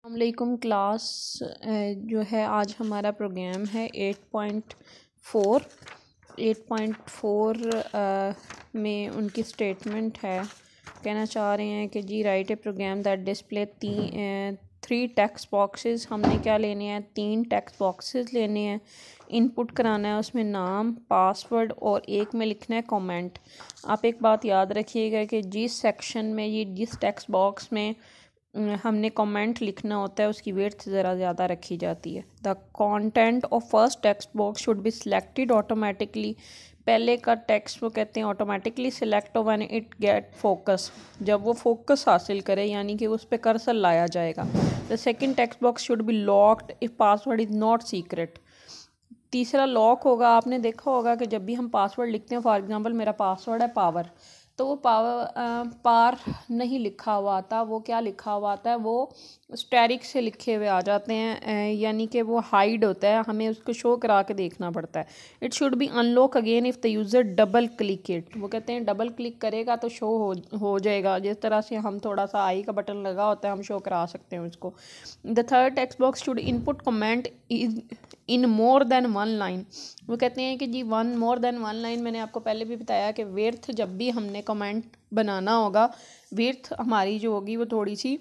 अस्सलामुअलैकुम क्लास जो है आज हमारा प्रोग्राम है 8.4 में उनकी स्टेटमेंट है। कहना चाह रहे हैं कि जी write a program that display 3 text boxes. हमने क्या लेने हैं, 3 टेक्स्ट बॉक्सेस लेने हैं, इनपुट कराना है, उसमें नाम, पासवर्ड और एक में लिखना है कमेंट। आप एक बात याद रखिएगा कि जिस सेक्शन में जिस टेक्स्ट बॉक्स में हमने कमेंट लिखना होता है उसकी विड्थ ज़रा ज़्यादा रखी जाती है। The content of first text box should be selected automatically. पहले का टेक्स्ट वो कहते हैं automatically select when it get focus, जब वो फोकस हासिल करे यानी कि उस पर कर्सर लाया जाएगा। The second text box should be locked if password is not secret. तीसरा लॉक होगा। आपने देखा होगा कि जब भी हम पासवर्ड लिखते हैं, फॉर एग्जांपल मेरा पासवर्ड है पावर, तो वो पार नहीं लिखा हुआ आता, वो क्या लिखा हुआ आता है, वो स्टेरिक से लिखे हुए आ जाते हैं, यानी कि वो हाइड होता है, हमें उसको शो करा के देखना पड़ता है। It should be unlock again if the user double click it. वो कहते हैं डबल क्लिक करेगा तो शो हो जाएगा। जिस तरह से हम थोड़ा सा आई का बटन लगा होता है, हम शो करा सकते हैं उसको। The third text box should input comment in more than one line. वो कहते हैं कि जी मोर देन वन लाइन, मैंने आपको पहले भी बताया कि विड्थ जब भी हमने कमेंट बनाना होगा, विड्थ हमारी जो होगी वो थोड़ी सी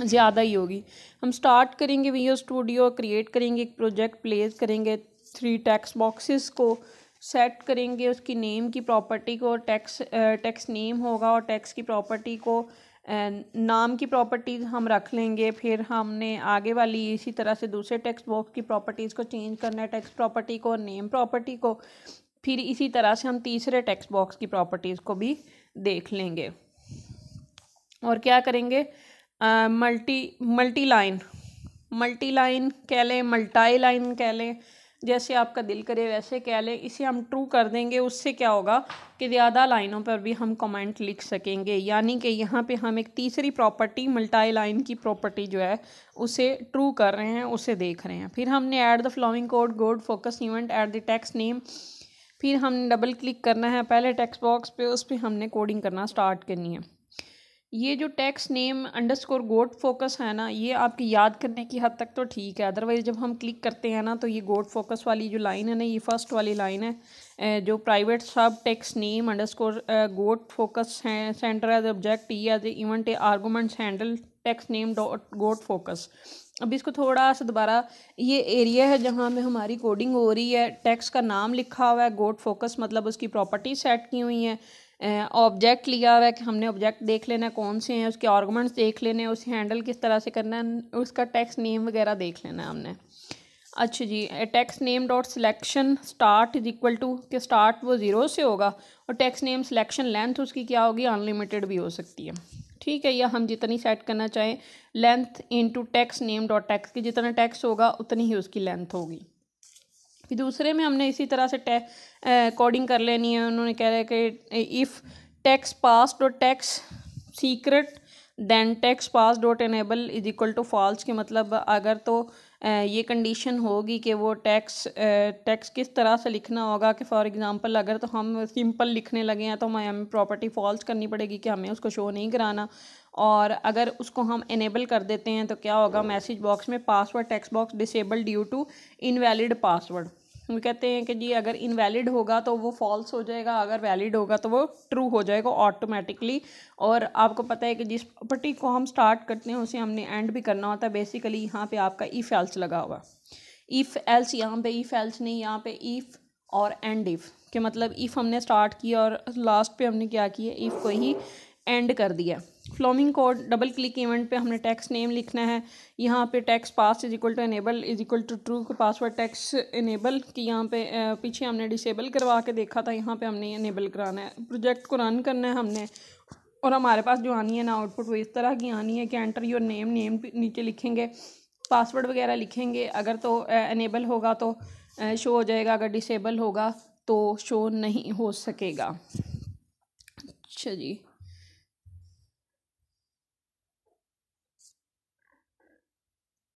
ज़्यादा ही होगी। हम स्टार्ट करेंगे वीडियो स्टूडियो, क्रिएट करेंगे एक प्रोजेक्ट, प्लेस करेंगे 3 टेक्स्ट बॉक्सेस को, सेट करेंगे उसकी नेम की प्रॉपर्टी को, टेक्स्ट नेम होगा और टेक्स्ट की प्रॉपर्टी को नाम की प्रॉपर्टीज़ हम रख लेंगे। फिर हमने आगे वाली इसी तरह से दूसरे टेक्स्ट बॉक्स की प्रॉपर्टीज़ को चेंज करना है, टेक्स्ट प्रॉपर्टी को, नेम प्रॉपर्टी को। फिर इसी तरह से हम तीसरे टेक्स्ट बॉक्स की प्रॉपर्टीज़ को भी देख लेंगे। और क्या करेंगे, मल्टी लाइन कह लें, मल्टाई लाइन कह लें, जैसे आपका दिल करे वैसे कह लें। इसे हम ट्रू कर देंगे, उससे क्या होगा कि ज़्यादा लाइनों पर भी हम कमेंट लिख सकेंगे। यानी कि यहाँ पे हम एक तीसरी प्रॉपर्टी मल्टाई लाइन की प्रॉपर्टी जो है उसे ट्रू कर रहे हैं, उसे देख रहे हैं। फिर हमने ऐड द फ्लोइंग कोड गोड focus event at the text name. फिर हमने डबल क्लिक करना है पहले टेक्स्ट बॉक्स पे, उस पर हमने कोडिंग करना स्टार्ट करनी है। ये जो text name underscore got focus है ना, ये आपकी याद करने की हद तक तो ठीक है। अदरवाइज़ जब हम क्लिक करते हैं ना, तो ये गोट फोकस वाली जो लाइन है ना, ये फर्स्ट वाली लाइन है, जो private sub text name underscore got focus है, sender as object, e as event, arguments handle text name dot got focus. अब इसको थोड़ा सा दोबारा, ये एरिया है जहाँ में हमारी कोडिंग हो रही है। टेक्स्ट का नाम लिखा हुआ है, गोट फोकस मतलब उसकी प्रॉपर्टी सेट की हुई है। ऑब्जेक्ट लिया हुआ है कि हमने ऑब्जेक्ट देख लेना है कौन से हैं, उसके आर्गुमेंट्स देख लेने हैं, उसे हैंडल किस तरह से करना है, उसका टेक्स्ट नेम वगैरह देख लेना है हमने। अच्छा जी, text name dot selection start is equal to के स्टार्ट वो 0 से होगा, और टेक्स्ट नेम सिलेक्शन लेंथ उसकी क्या होगी, अनलिमिटेड भी हो सकती है। ठीक है, या हम जितनी सेट करना चाहें, length into text name dot text की जितना टेक्स्ट होगा उतनी ही उसकी लेंथ होगी। फिर दूसरे में हमने इसी तरह से कोडिंग कर लेनी है। उन्होंने कह रहे हैं कि if text pass dot text secret then text pass dot enable is equal to false, के मतलब अगर तो ये कंडीशन होगी कि वो टेक्स्ट किस तरह से लिखना होगा कि फॉर एग्जांपल अगर तो हम सिंपल लिखने लगे हैं तो हमें प्रॉपर्टी फॉल्स करनी पड़ेगी कि हमें उसको शो नहीं कराना। और अगर उसको हम इनेबल कर देते हैं तो क्या होगा, मैसेज बॉक्स में password text box disable due to invalid password. हम कहते हैं कि जी अगर इनवैलिड होगा तो वो फॉल्स हो जाएगा, अगर वैलिड होगा तो वो ट्रू हो जाएगा ऑटोमेटिकली। और आपको पता है कि जिस प्रॉपर्टी को हम स्टार्ट करते हैं उसे हमने एंड भी करना होता है। बेसिकली यहाँ पे आपका इफ़ एल्स लगा हुआ, इफ़ एल्स, यहाँ पे इफ़ एल्स नहीं, यहाँ पे इफ़ और एंड इफ़ के मतलब इफ़ हमने स्टार्ट किया और लास्ट पे हमने क्या किया, इफ़ को ही एंड कर दिया। Flowing code double click event पे हमने टेक्स्ट नेम लिखना है। यहाँ पे text pass is equal to enable is equal to true को पासवर्ड टेक्स्ट इनेबल की, यहाँ पे पीछे हमने डिसेबल करवा के देखा था, यहाँ पे हमने इनेबल कराना है। प्रोजेक्ट को रन करना है हमने, और हमारे पास जो आनी है ना आउटपुट वो इस तरह की आनी है कि एंटर योर नेम, नेम नीचे लिखेंगे, पासवर्ड वगैरह लिखेंगे। अगर तो इनेबल होगा तो शो हो जाएगा, अगर डिसेबल होगा तो शो नहीं हो सकेगा। अच्छा जी।